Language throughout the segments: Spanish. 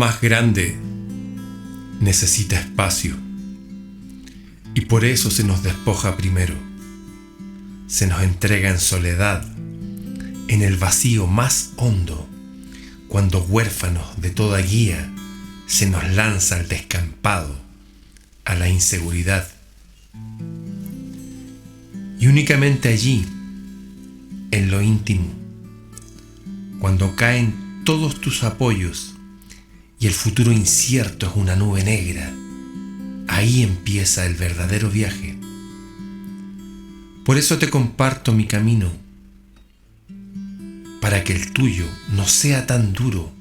más grande necesita espacio y por eso se nos despoja primero. Se nos entrega en soledad, en el vacío más hondo, cuando huérfanos de toda guía se nos lanza al descampado, a la inseguridad. Y únicamente allí, en lo íntimo, cuando caen todos tus apoyos y el futuro incierto es una nube negra, ahí empieza el verdadero viaje. Por eso te comparto mi camino, para que el tuyo no sea tan duro,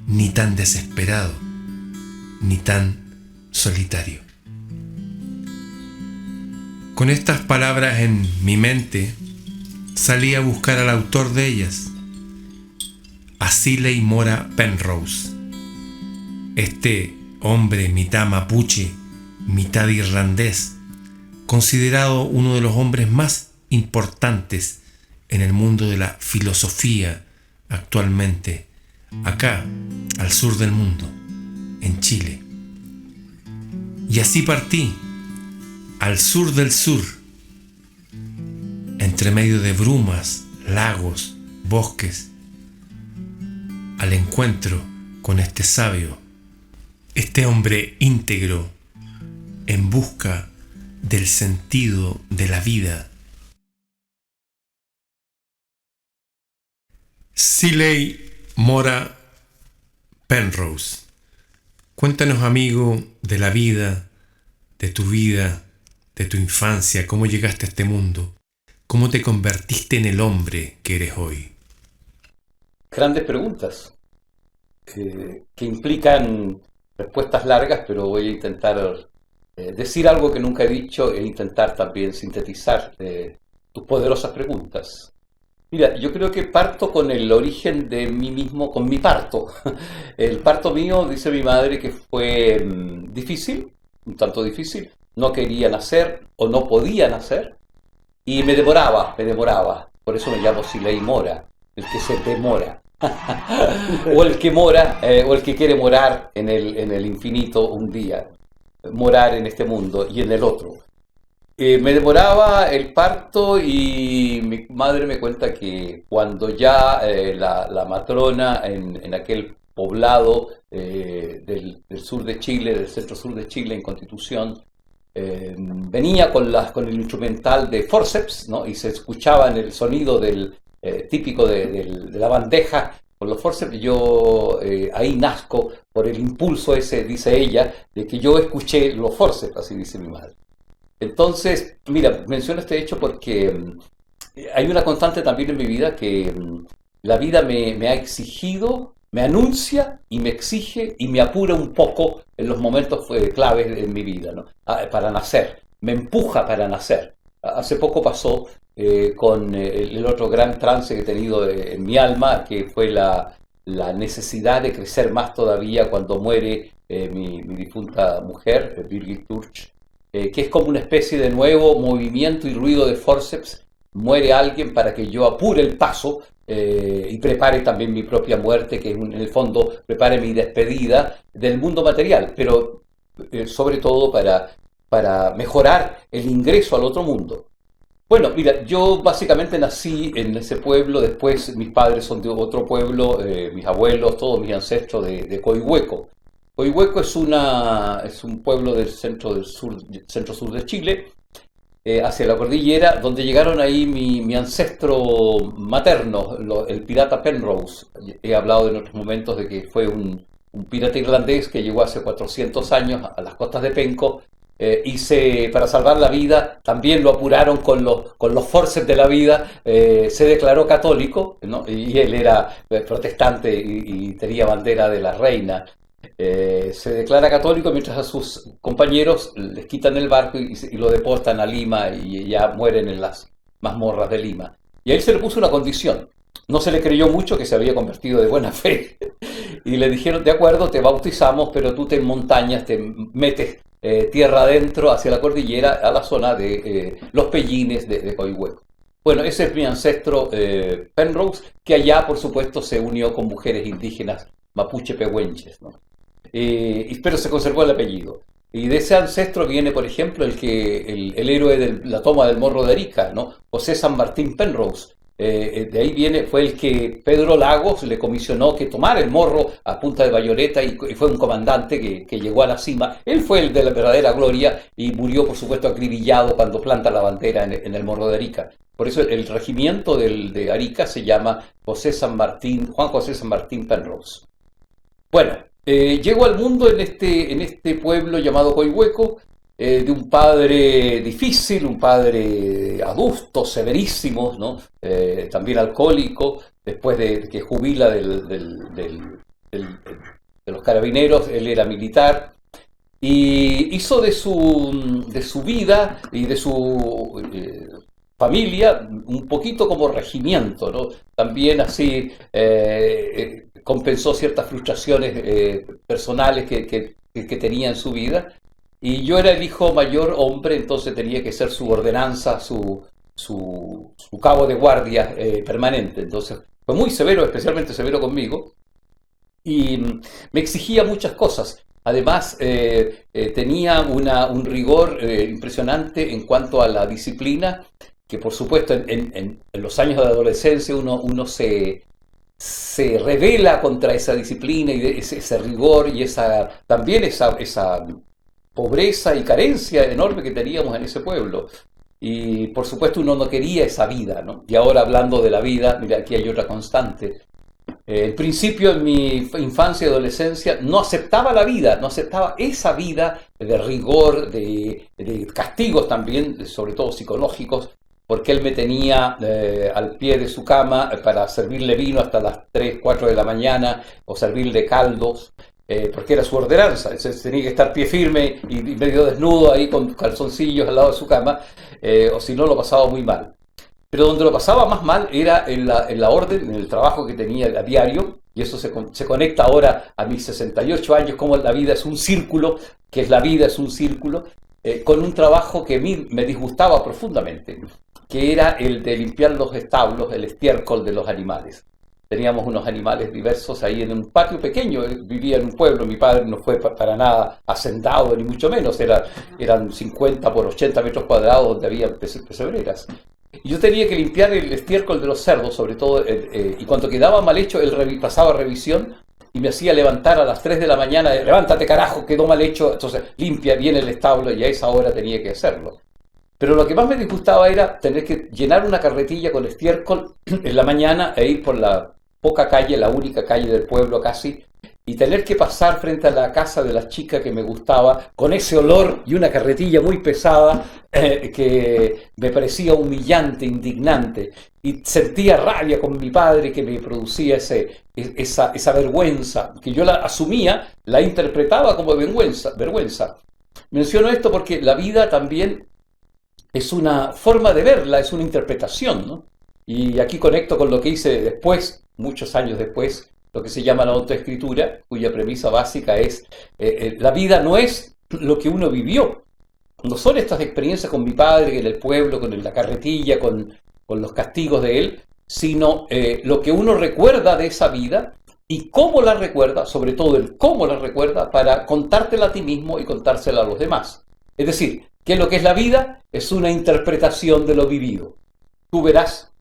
ni tan desesperado, ni tan solitario. Con estas palabras en mi mente, salí a buscar al autor de ellas, a Seeley Mora Penrose. Este hombre mitad mapuche, mitad irlandés, considerado uno de los hombres más importantes en el mundo de la filosofía actualmente, acá, al sur del mundo, en Chile. Y así partí, al sur del sur, entre medio de brumas, lagos, bosques, al encuentro con este sabio, este hombre íntegro, en busca del sentido de la vida. Seeley Mora Penrose. Cuéntanos, amigo, de la vida, de tu infancia, cómo llegaste a este mundo, cómo te convertiste en el hombre que eres hoy. Grandes preguntas que implican respuestas largas, pero voy a intentar decir algo que nunca he dicho e intentar también sintetizar tus poderosas preguntas. Mira, yo creo que parto con el origen de mí mismo, con mi parto. El parto mío, dice mi madre, que fue difícil, un tanto difícil. No quería nacer o no podía nacer y me demoraba. Por eso me llamo Seeley Mora, el que se demora. O el que mora, o el que quiere morar en el infinito un día. Morar en este mundo y en el otro. Me demoraba el parto y mi madre me cuenta que cuando ya la matrona en aquel poblado del sur de Chile, del centro sur de Chile, en Constitución, venía con el instrumental de forceps, ¿no? Y se escuchaba en el sonido típico de la bandeja con los forceps. Yo ahí nazco por el impulso ese, dice ella, de que yo escuché los forceps, así dice mi madre. Entonces, mira, menciono este hecho porque hay una constante también en mi vida que la vida me ha exigido, me anuncia y me exige y me apura un poco en los momentos claves en mi vida, ¿no? Para nacer, me empuja para nacer. Hace poco pasó con el otro gran trance que he tenido en mi alma, que fue la necesidad de crecer más todavía cuando muere mi difunta mujer, Birgit Turch. Que es como una especie de nuevo movimiento y ruido de forceps. Muere alguien para que yo apure el paso y prepare también mi propia muerte, que en el fondo prepare mi despedida del mundo material, pero sobre todo para mejorar el ingreso al otro mundo. Bueno, mira, yo básicamente nací en ese pueblo, después mis padres son de otro pueblo, mis abuelos, todos mis ancestros de Coihueco. Coihueco es un pueblo del centro sur de Chile, hacia la cordillera, donde llegaron ahí mi ancestro materno, el pirata Penrose. He hablado en otros momentos de que fue un pirata irlandés que llegó hace 400 años a las costas de Penco y para salvar la vida también lo apuraron con los forceps de la vida. Se declaró católico, ¿no? Y él era protestante y tenía bandera de la reina. Se declara católico mientras a sus compañeros les quitan el barco y lo deportan a Lima y ya mueren en las mazmorras de Lima. Y a él se le puso una condición. No se le creyó mucho, que se había convertido de buena fe. Y le dijeron, de acuerdo, te bautizamos, pero tú te montañas, te metes tierra adentro hacia la cordillera, a la zona de los Pellines de Coihueco. Bueno, ese es mi ancestro Penrose, que allá, por supuesto, se unió con mujeres indígenas mapuche pehuenches, ¿no? pero se conservó el apellido. Y de ese ancestro viene, por ejemplo, el héroe de la toma del Morro de Arica, ¿no? José San Martín Penrose. De ahí viene, fue el que Pedro Lagos le comisionó que tomara el morro a punta de bayoneta y fue un comandante que llegó a la cima. Él fue el de la verdadera gloria y murió, por supuesto, acribillado cuando planta la bandera en el Morro de Arica. Por eso el regimiento de Arica se llama Juan José San Martín Penrose. Bueno, llego al mundo en este pueblo llamado Coihueco, de un padre difícil, un padre adusto, severísimo, ¿no? También alcohólico, después de que jubila de los carabineros, él era militar, y hizo de su vida y de su familia un poquito como regimiento, ¿no? También así compensó ciertas frustraciones personales que tenía en su vida. Y yo era el hijo mayor hombre, entonces tenía que ser su ordenanza, su cabo de guardia permanente. Entonces fue muy severo, especialmente severo conmigo, y me exigía muchas cosas. Además, tenía un rigor impresionante en cuanto a la disciplina, que por supuesto en los años de adolescencia uno se revela contra esa disciplina y ese rigor y también esa pobreza y carencia enorme que teníamos en ese pueblo. Y por supuesto uno no quería esa vida, ¿no? Y ahora hablando de la vida, mira, aquí hay otra constante. Al principio, en mi infancia y adolescencia, no aceptaba la vida, no aceptaba esa vida de rigor, de castigos también, sobre todo psicológicos, porque él me tenía al pie de su cama para servirle vino hasta las 3, 4 de la mañana o servirle caldos. Porque era su ordenanza, entonces tenía que estar pie firme y medio desnudo ahí con calzoncillos al lado de su cama, o si no lo pasaba muy mal. Pero donde lo pasaba más mal era en la orden, en el trabajo que tenía a diario, y eso se conecta ahora a mis 68 años, como la vida es un círculo, que es la vida es un círculo, con un trabajo que a mí me disgustaba profundamente, que era el de limpiar los establos, el estiércol de los animales. Teníamos unos animales diversos ahí en un patio pequeño, vivía en un pueblo, mi padre no fue para nada hacendado, ni mucho menos, eran 50 por 80 metros cuadrados donde había pesebreras. Y yo tenía que limpiar el estiércol de los cerdos, sobre todo, y cuando quedaba mal hecho, él pasaba revisión y me hacía levantar a las 3 de la mañana, levántate carajo, quedó mal hecho, entonces limpia bien el establo y a esa hora tenía que hacerlo. Pero lo que más me disgustaba era tener que llenar una carretilla con estiércol en la mañana e ir por la poca calle, la única calle del pueblo casi, y tener que pasar frente a la casa de la chica que me gustaba, con ese olor y una carretilla muy pesada que me parecía humillante, indignante, y sentía rabia con mi padre que me producía esa vergüenza, que yo la asumía, la interpretaba como vergüenza. Menciono esto porque la vida también es una forma de verla, es una interpretación, ¿no? Y aquí conecto con lo que hice después, muchos años después, lo que se llama la autoescritura, cuya premisa básica es la vida no es lo que uno vivió, no son estas experiencias con mi padre en el pueblo, con la carretilla, con los castigos de él, sino lo que uno recuerda de esa vida y cómo la recuerda, sobre todo el cómo la recuerda, para contártela a ti mismo y contársela a los demás. Es decir, ¿qué es lo que es la vida? Es una interpretación de lo vivido. Tú verás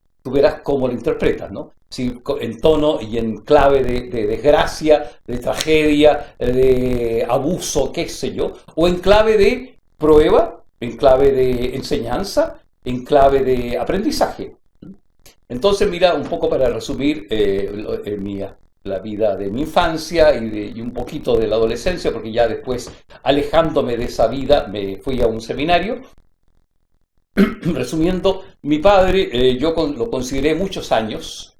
cómo lo interpretas, ¿no? Si en tono y en clave de desgracia, de tragedia, de abuso, qué sé yo, o en clave de prueba, en clave de enseñanza, en clave de aprendizaje. Entonces, mira, un poco para resumir la vida de mi infancia y un poquito de la adolescencia, porque ya después, alejándome de esa vida, me fui a un seminario. Resumiendo, mi padre, yo lo consideré muchos años,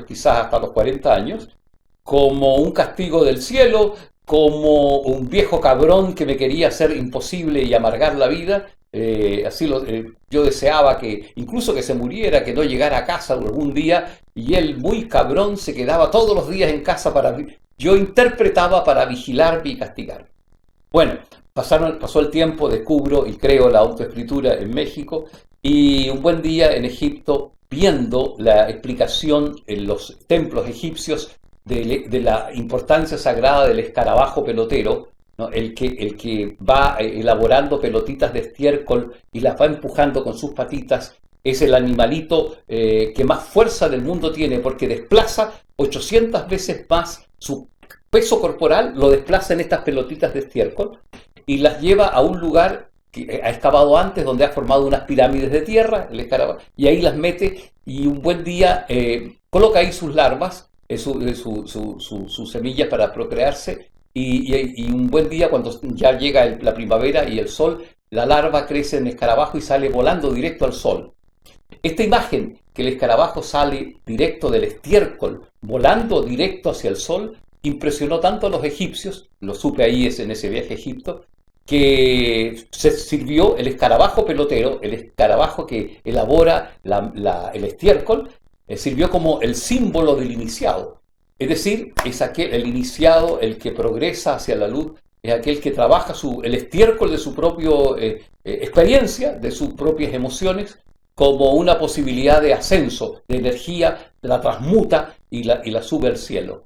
quizás hasta los 40 años, como un castigo del cielo, como un viejo cabrón que me quería hacer imposible y amargar la vida. Yo deseaba que incluso que se muriera, que no llegara a casa algún día, y él, muy cabrón, se quedaba todos los días en casa yo interpretaba para vigilarme y castigarme. Bueno, pasó el tiempo, descubro y creo la autoescritura en México, y un buen día en Egipto, viendo la explicación en los templos egipcios, de la importancia sagrada del escarabajo pelotero, ¿no? El que va elaborando pelotitas de estiércol y las va empujando con sus patitas, es el animalito que más fuerza del mundo tiene, porque desplaza 800 veces más su peso corporal, lo desplaza en estas pelotitas de estiércol y las lleva a un lugar que ha excavado antes, donde ha formado unas pirámides de tierra, el escarabajo, y ahí las mete y un buen día coloca ahí sus larvas, sus semillas para procrearse, y un buen día, cuando ya llega la primavera y el sol, la larva crece en escarabajo y sale volando directo al sol. Esta imagen, que el escarabajo sale directo del estiércol, volando directo hacia el sol, impresionó tanto a los egipcios, lo supe ahí en ese viaje a Egipto, que se sirvió el escarabajo pelotero, el escarabajo que elabora el estiércol, sirvió como el símbolo del iniciado. Es decir, es el iniciado, el que progresa hacia la luz, es aquel que trabaja el estiércol de su propia experiencia, de sus propias emociones, como una posibilidad de ascenso, de energía, la transmuta y la sube al cielo.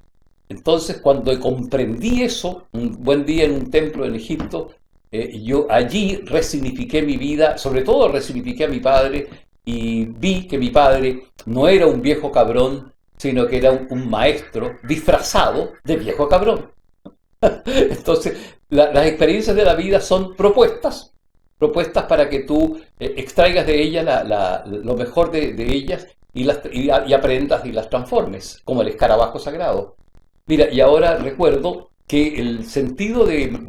Entonces, cuando comprendí eso, un buen día en un templo en Egipto, yo allí resignifiqué mi vida, sobre todo resignifiqué a mi padre, y vi que mi padre no era un viejo cabrón, sino que era un maestro disfrazado de viejo cabrón. Entonces, las experiencias de la vida son propuestas para que tú extraigas de ellas lo mejor de ellas y aprendas y las transformes, como el escarabajo sagrado. Mira, y ahora recuerdo que el sentido de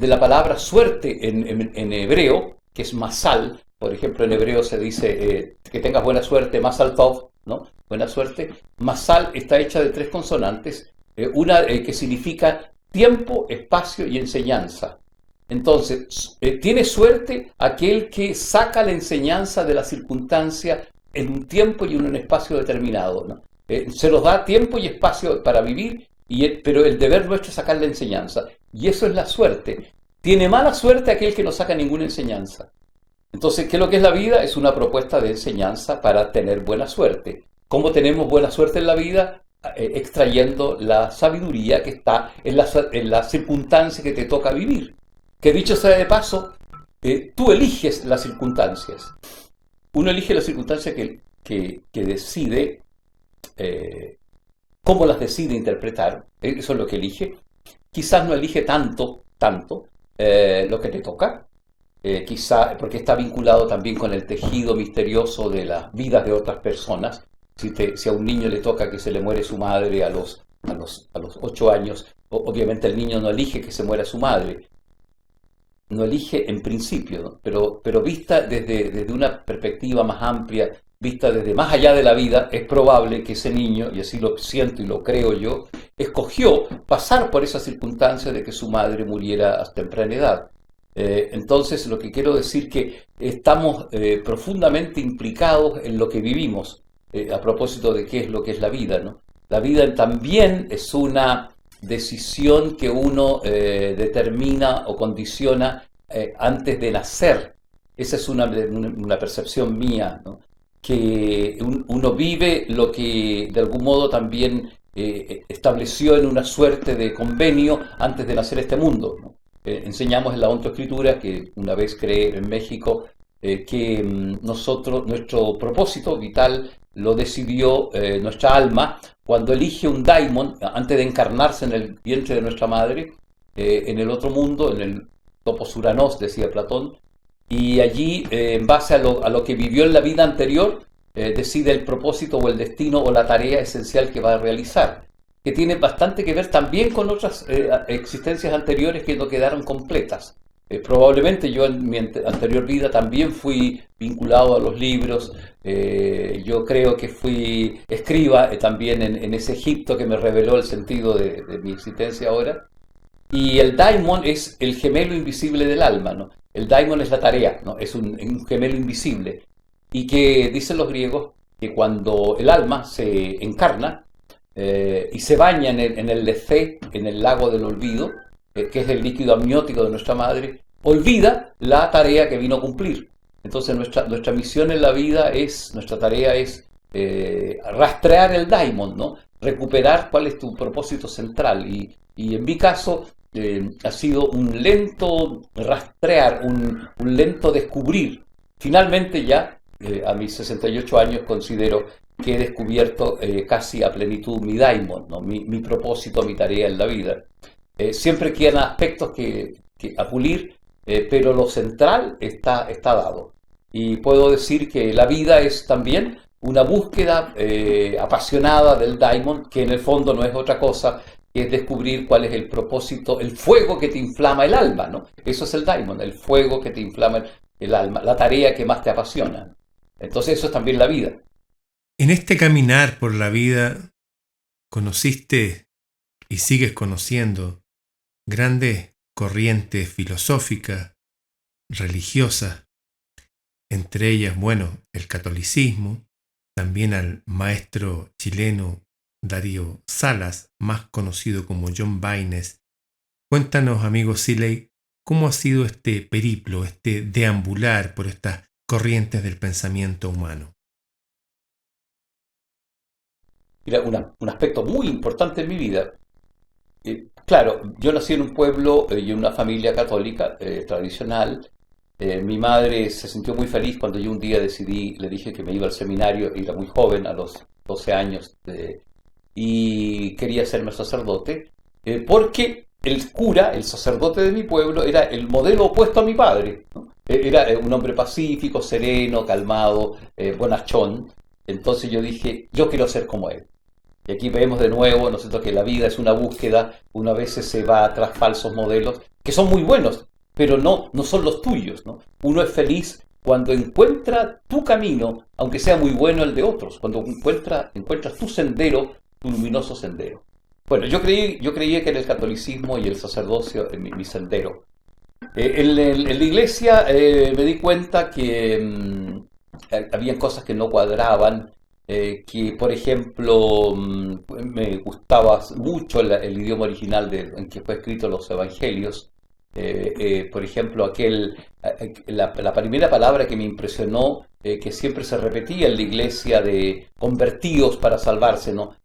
la palabra suerte en hebreo, que es masal, por ejemplo, en hebreo se dice que tengas buena suerte, masal tov, ¿no? Buena suerte. Masal está hecha de 3 consonantes, una que significa tiempo, espacio y enseñanza. Entonces, tiene suerte aquel que saca la enseñanza de la circunstancia en un tiempo y en un espacio determinado, ¿no? Se nos da tiempo y espacio para vivir, pero el deber nuestro es sacar la enseñanza. Y eso es la suerte. Tiene mala suerte aquel que no saca ninguna enseñanza. Entonces, ¿qué es lo que es la vida? Es una propuesta de enseñanza para tener buena suerte. ¿Cómo tenemos buena suerte en la vida? Extrayendo la sabiduría que está en la circunstancia que te toca vivir. Que dicho sea de paso, tú eliges las circunstancias. Uno elige las circunstancias que decide, cómo las decide interpretar. Eso es lo que elige. Quizás no elige tanto lo que te toca. Quizá porque está vinculado también con el tejido misterioso de las vidas de otras personas. Si a un niño le toca que se le muere su madre a los 8 años, obviamente el niño no elige que se muera su madre. No elige en principio, ¿no? Pero vista desde una perspectiva más amplia, vista desde más allá de la vida, es probable que ese niño, y así lo siento y lo creo yo, escogió pasar por esa circunstancia de que su madre muriera a temprana edad. Entonces, lo que quiero decir que estamos profundamente implicados en lo que vivimos, a propósito de qué es lo que es la vida, ¿no? La vida también es una decisión que uno determina o condiciona antes de nacer. Esa es una percepción mía, ¿no? Que uno vive lo que de algún modo también estableció en una suerte de convenio antes de nacer este mundo, ¿no? Enseñamos en la ontoescritura, que una vez creé en México, que nuestro propósito vital lo decidió nuestra alma cuando elige un daimon antes de encarnarse en el vientre de nuestra madre, en el otro mundo, en el topos uranos, decía Platón, y allí, en base a lo que vivió en la vida anterior, decide el propósito o el destino o la tarea esencial que va a realizar, que tiene bastante que ver también con otras existencias anteriores que no quedaron completas. Probablemente yo en mi anterior vida también fui vinculado a los libros. Yo creo que fui escriba también en ese Egipto que me reveló el sentido de mi existencia ahora. Y el daimon es el gemelo invisible del alma, ¿no? El daimon es la tarea, ¿no? Es un gemelo invisible. Y que dicen los griegos que cuando el alma se encarna y se baña en el Lefé, en el lago del olvido, que es el líquido amniótico de nuestra madre, olvida la tarea que vino a cumplir. Entonces nuestra misión en la vida nuestra tarea es rastrear el daimon, ¿no? recuperar cuál es tu propósito central. Y en mi caso ha sido un lento rastrear, un lento descubrir. Finalmente ya, a mis 68 años, considero que he descubierto casi a plenitud mi daimon, ¿no? Mi propósito, mi tarea en la vida. Siempre quedan aspectos que a pulir, pero lo central está dado. Y puedo decir que la vida es también una búsqueda apasionada del daimon, que en el fondo no es otra cosa que es descubrir cuál es el propósito, el fuego que te inflama el alma, ¿no? Eso es el daimon, el fuego que te inflama el alma, la tarea que más te apasiona. Entonces eso es también la vida. En este caminar por la vida, conociste y sigues conociendo grandes corrientes filosóficas, religiosas, entre ellas, bueno, el catolicismo, también al maestro chileno Darío Salas, más conocido como John Baines. Cuéntanos, amigo Seeley, ¿cómo ha sido este periplo, este deambular por estas corrientes del pensamiento humano? Mira, un aspecto muy importante en mi vida. Claro, yo nací en un pueblo y en una familia católica tradicional. Mi madre se sintió muy feliz cuando yo un día le dije que me iba al seminario, era muy joven, a los 12 años, y quería hacerme sacerdote, porque el cura, el sacerdote de mi pueblo, era el modelo opuesto a mi padre, ¿no? Era un hombre pacífico, sereno, calmado, bonachón. Entonces yo dije, yo quiero ser como él. Y aquí vemos de nuevo, ¿no es cierto?, que la vida es una búsqueda, una vez se va tras falsos modelos, que son muy buenos, pero no son los tuyos, ¿no? Uno es feliz cuando encuentra tu camino, aunque sea muy bueno el de otros, cuando encuentras tu sendero, tu luminoso sendero. Bueno, yo creía que era el catolicismo y el sacerdocio mi sendero. En la iglesia me di cuenta que habían cosas que no cuadraban, que por ejemplo me gustaba mucho el idioma original en que fue escrito los evangelios. Por ejemplo, la primera palabra que me impresionó, que siempre se repetía en la iglesia, de convertíos para salvarse, ¿no?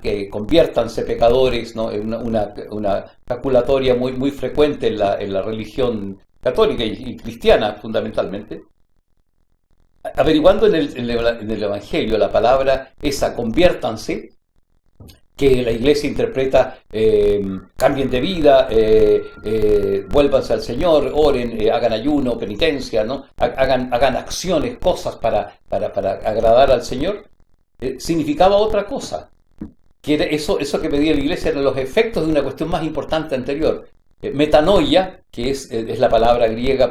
Que conviértanse pecadores, ¿no? Una calculatoria muy frecuente en la religión católica y cristiana fundamentalmente. Averiguando en el Evangelio la palabra esa, conviértanse, que la iglesia interpreta cambien de vida, vuélvanse al Señor, oren, hagan ayuno, penitencia, ¿no? Hagan acciones, cosas para agradar al Señor, significaba otra cosa. Que era eso que pedía la iglesia eran los efectos de una cuestión más importante anterior. Metanoia, que es la palabra griega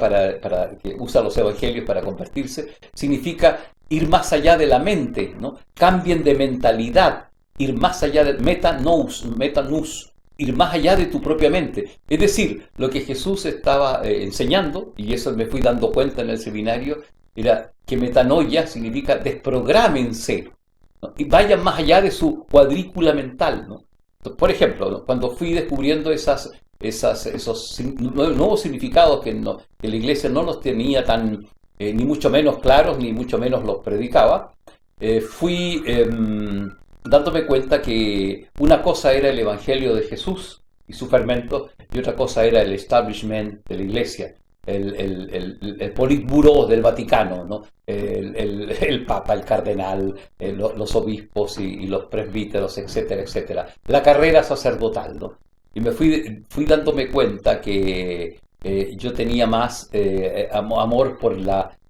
que usa los evangelios para convertirse, significa ir más allá de la mente, ¿no? Cambien de mentalidad, ir más allá de metanous, ir más allá de tu propia mente. Es decir, lo que Jesús estaba enseñando, y eso me fui dando cuenta en el seminario, era que metanoia significa desprográmense, ¿no? Y vayan más allá de su cuadrícula mental, ¿no? Por ejemplo, ¿no? Cuando fui descubriendo esos nuevos significados que la iglesia no los tenía ni mucho menos claros, ni mucho menos los predicaba, fui dándome cuenta que una cosa era el Evangelio de Jesús y su fermento, y otra cosa era el establishment de la iglesia, el politburó del Vaticano, ¿no? El Papa, el cardenal, los obispos y los presbíteros, etcétera, etcétera. La carrera sacerdotal, ¿no? Y me fui dándome cuenta que yo tenía más amor por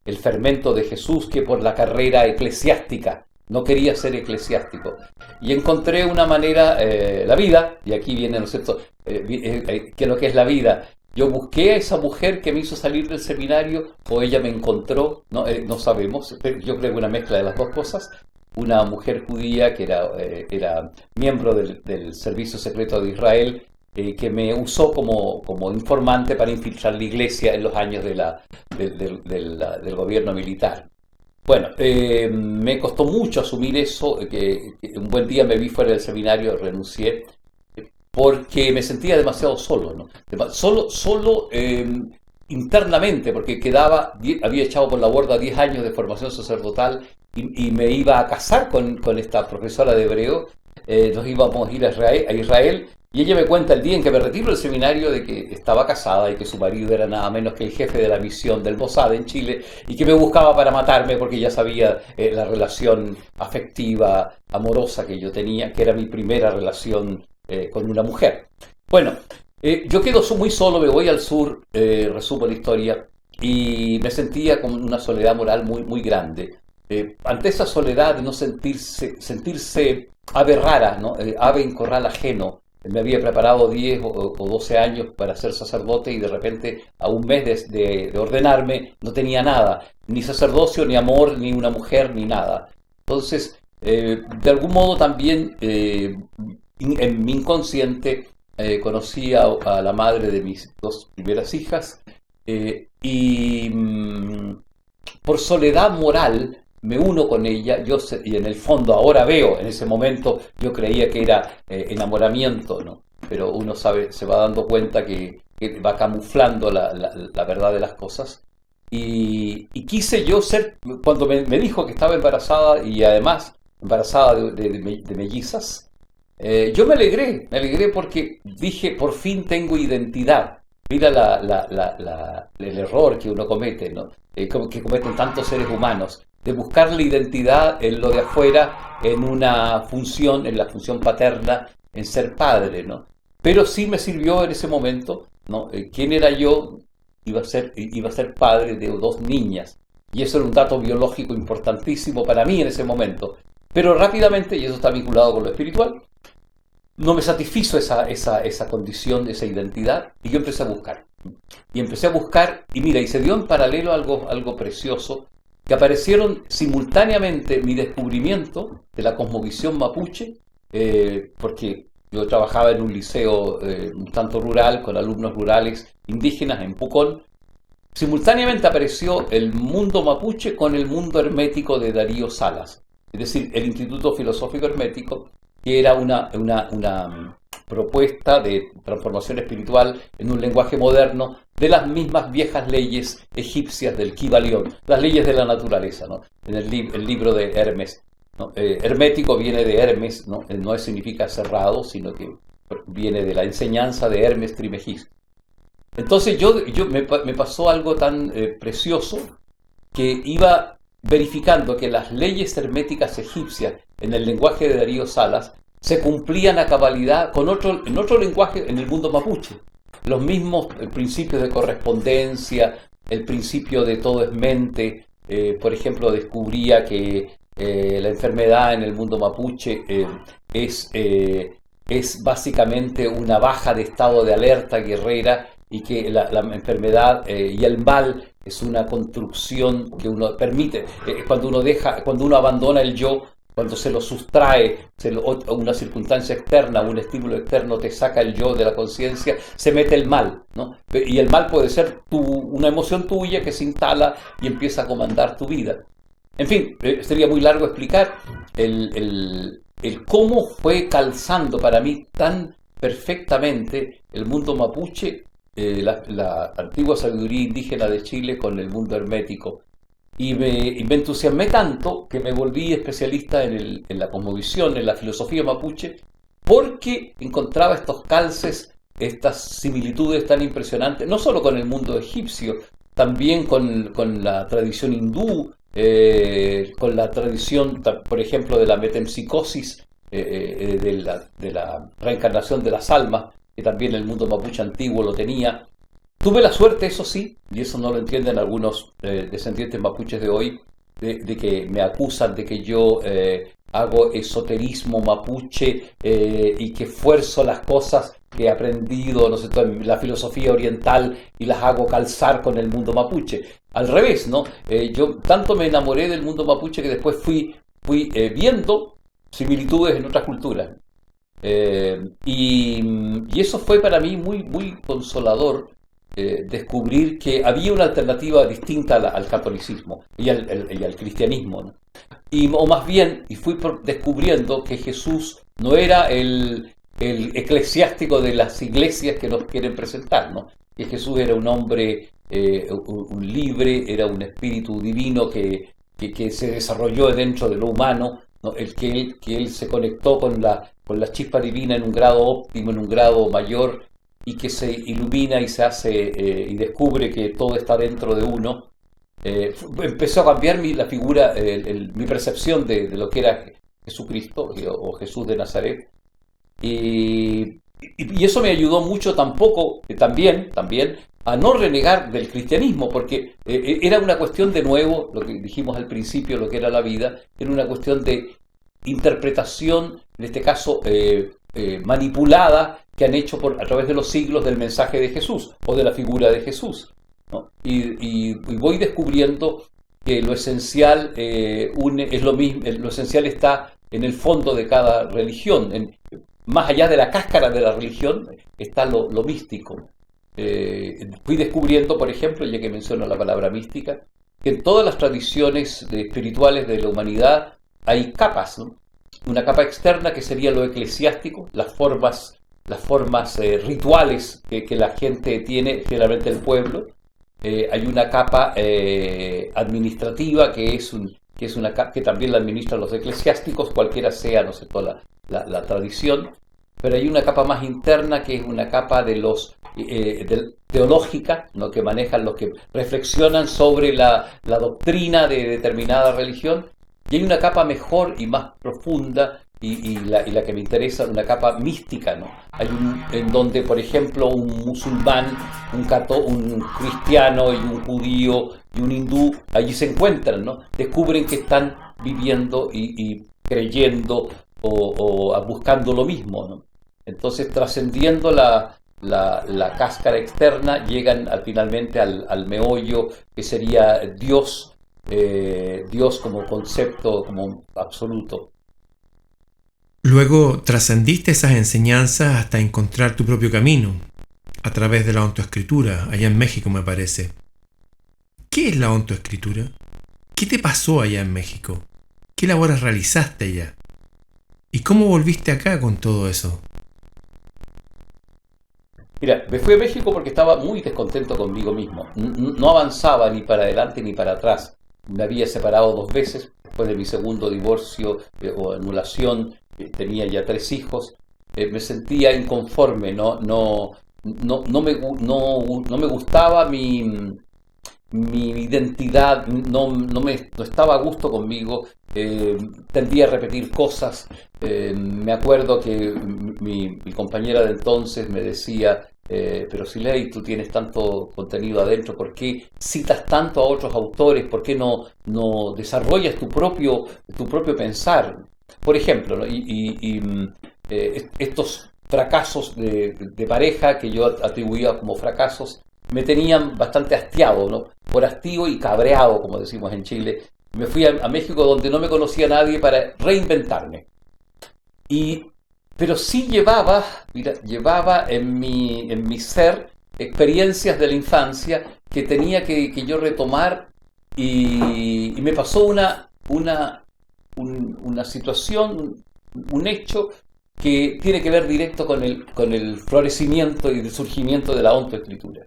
el fermento de Jesús que por la carrera eclesiástica. No quería ser eclesiástico. Y encontré una manera, la vida, y aquí viene, ¿no es cierto?, ¿qué es lo que es la vida? Yo busqué a esa mujer que me hizo salir del seminario, o ella me encontró, no sabemos, pero yo creo que una mezcla de las dos cosas. Una mujer judía que era miembro del Servicio Secreto de Israel, que me usó como informante para infiltrar la iglesia en los años del gobierno militar. Bueno, me costó mucho asumir eso, que un buen día me vi fuera del seminario, renuncié, porque me sentía demasiado solo, ¿no? Solo internamente, porque había echado por la borda 10 años de formación sacerdotal y me iba a casar con esta profesora de hebreo, nos íbamos a ir a Israel, y ella me cuenta el día en que me retiro del seminario de que estaba casada y que su marido era nada menos que el jefe de la misión del Mossad en Chile y que me buscaba para matarme porque ya sabía la relación afectiva, amorosa que yo tenía, que era mi primera relación con una mujer. Bueno, yo quedo muy solo, me voy al sur, resumo la historia, y me sentía con una soledad moral muy, muy grande. Ante esa soledad de no sentirse ave rara, ¿no? Ave en corral ajeno. Me había preparado 10 o 12 años para ser sacerdote y de repente a un mes de ordenarme no tenía nada, ni sacerdocio, ni amor, ni una mujer, ni nada. Entonces, de algún modo también en mi inconsciente conocí a la madre de mis 2 primeras hijas y por soledad moral me uno con ella, y en el fondo ahora veo, en ese momento yo creía que era enamoramiento, ¿no? Pero uno se va dando cuenta que va camuflando la verdad de las cosas. Y quise yo ser, cuando me dijo que estaba embarazada y además embarazada de mellizas, yo me alegré porque dije, por fin tengo identidad. Mira el error que uno comete, ¿no? Que cometen tantos seres humanos, de buscar la identidad en lo de afuera, en una función, en la función paterna, en ser padre, ¿no? Pero sí me sirvió en ese momento, ¿no? ¿Quién era yo? Iba a ser padre de 2 niñas. Y eso era un dato biológico importantísimo para mí en ese momento. Pero rápidamente, y eso está vinculado con lo espiritual, no me satisfizo esa condición, esa identidad, y yo empecé a buscar. Y mira, y se dio en paralelo algo precioso, que aparecieron simultáneamente mi descubrimiento de la cosmovisión mapuche, porque yo trabajaba en un liceo un tanto rural, con alumnos rurales indígenas en Pucón. Simultáneamente apareció el mundo mapuche con el mundo hermético de Darío Salas, es decir, el Instituto Filosófico Hermético, que era una propuesta de transformación espiritual en un lenguaje moderno de las mismas viejas leyes egipcias del Kybalión, las leyes de la naturaleza, ¿no? En el libro de Hermes, ¿no? Hermético viene de Hermes, ¿no? No significa cerrado, sino que viene de la enseñanza de Hermes Trismegisto. Entonces me pasó algo tan precioso, que iba verificando que las leyes herméticas egipcias en el lenguaje de Darío Salas se cumplían a cabalidad en otro lenguaje en el mundo mapuche. Los mismos principios de correspondencia, el principio de todo es mente. Por ejemplo, descubría que la enfermedad en el mundo mapuche es básicamente una baja de estado de alerta guerrera, y que la enfermedad y el mal es una construcción que uno permite. Cuando uno abandona el yo, cuando se lo sustrae, una circunstancia externa, un estímulo externo te saca el yo de la conciencia, se mete el mal, ¿no? Y el mal puede ser una emoción tuya que se instala y empieza a comandar tu vida. En fin, sería muy largo explicar el cómo fue calzando para mí tan perfectamente el mundo mapuche, la antigua sabiduría indígena de Chile con el mundo hermético. Y me entusiasmé tanto que me volví especialista en la cosmovisión, en la filosofía mapuche, porque encontraba estos calces, estas similitudes tan impresionantes, no solo con el mundo egipcio, también con la tradición hindú, con la tradición, por ejemplo, de la metempsicosis, de la reencarnación de las almas, que también el mundo mapuche antiguo lo tenía. Tuve la suerte, eso sí, y eso no lo entienden algunos descendientes mapuches de hoy, de que me acusan de que yo hago esoterismo mapuche y que fuerzo las cosas que he aprendido, no sé, en la filosofía oriental y las hago calzar con el mundo mapuche. Al revés, ¿no? Yo tanto me enamoré del mundo mapuche que después fui viendo similitudes en otras culturas. Y eso fue para mí muy, muy consolador, descubrir que había una alternativa distinta al catolicismo y al cristianismo, ¿no? O más bien, fui descubriendo que Jesús no era el eclesiástico de las iglesias que nos quieren presentar, ¿no? Que Jesús era un hombre un libre, era un espíritu divino que se desarrolló dentro de lo humano ¿no? Que él se conectó con la chispa divina en un grado óptimo, en un grado mayor, y que se ilumina y se hace y descubre que todo está dentro de uno. Empezó a cambiar la figura, mi percepción de lo que era Jesucristo o Jesús de Nazaret. Y eso me ayudó mucho también a no renegar del cristianismo, porque era una cuestión de nuevo, lo que dijimos al principio, lo que era la vida, era una cuestión de interpretación, en este caso manipulada, que han hecho a través de los siglos del mensaje de Jesús o de la figura de Jesús, ¿no? Y voy descubriendo que lo esencial es lo mismo, lo esencial está en el fondo de cada religión, más allá de la cáscara de la religión está lo místico. Fui descubriendo, por ejemplo, ya que menciono la palabra mística, que en todas las tradiciones espirituales de la humanidad hay capas, ¿no? Una capa externa que sería lo eclesiástico, las formas rituales que la gente tiene, generalmente el pueblo. Hay una capa administrativa que también la administran los eclesiásticos, cualquiera sea, no sé, toda la tradición, pero hay una capa más interna que es una capa de teológica, ¿no? Que manejan los que reflexionan sobre la doctrina de determinada religión, y hay una capa mejor y más profunda y la que me interesa, una capa mística, ¿no? En donde, por ejemplo, un musulmán, un cristiano y un judío y un hindú allí se encuentran, ¿no? Descubren que están viviendo y creyendo o buscando lo mismo, ¿no? Entonces, trascendiendo la cáscara externa, llegan finalmente al meollo, que sería Dios como concepto, como absoluto. Luego trascendiste esas enseñanzas hasta encontrar tu propio camino, a través de la ontoescritura, allá en México, me parece. ¿Qué es la ontoescritura? ¿Qué te pasó allá en México? ¿Qué labores realizaste allá? ¿Y cómo volviste acá con todo eso? Mira, me fui a México porque estaba muy descontento conmigo mismo. No avanzaba ni para adelante ni para atrás. Me había separado 2 veces, después de mi segundo divorcio o anulación, tenía ya 3 hijos. Me sentía inconforme, no me gustaba mi identidad, no estaba a gusto conmigo. Tendía a repetir cosas. Me acuerdo que mi compañera de entonces me decía, pero Siley, tú tienes tanto contenido adentro, ¿por qué citas tanto a otros autores? ¿Por qué no desarrollas tu propio pensar? Por ejemplo, ¿no? Estos fracasos de pareja que yo atribuía como fracasos me tenían bastante hastiado, ¿no? Por hastío y cabreado, como decimos en Chile. Me fui a México, donde no me conocía nadie, para reinventarme. Pero sí llevaba en mi ser experiencias de la infancia que tenía que yo retomar, y me pasó una situación, un hecho que tiene que ver directo con el florecimiento y el surgimiento de la ontoescritura.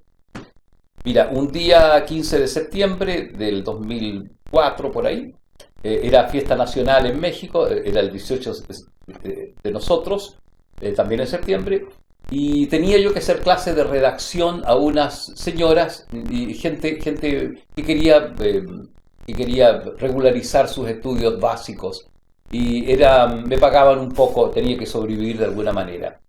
Mira, un día 15 de septiembre del 2004, por ahí, era fiesta nacional en México, era el 18 de nosotros, también en septiembre, y tenía yo que hacer clase de redacción a unas señoras y gente que quería regularizar sus estudios básicos, y me pagaban un poco, tenía que sobrevivir de alguna manera.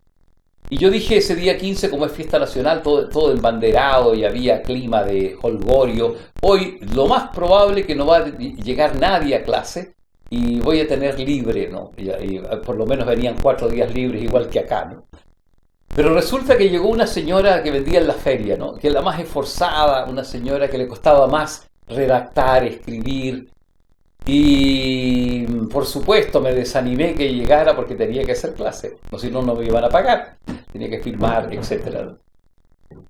Y yo dije, ese día 15, como es fiesta nacional, todo embanderado y había clima de jolgorio, hoy lo más probable que no va a llegar nadie a clase y voy a tener libre, ¿no? Y por lo menos venían 4 días libres, igual que acá, ¿no? Pero resulta que llegó una señora que vendía en la feria, ¿no? Que es la más esforzada, una señora que le costaba más redactar, escribir. Y por supuesto me desanimé que llegara porque tenía que hacer clase, o si no, no me iban a pagar, tenía que firmar, etc.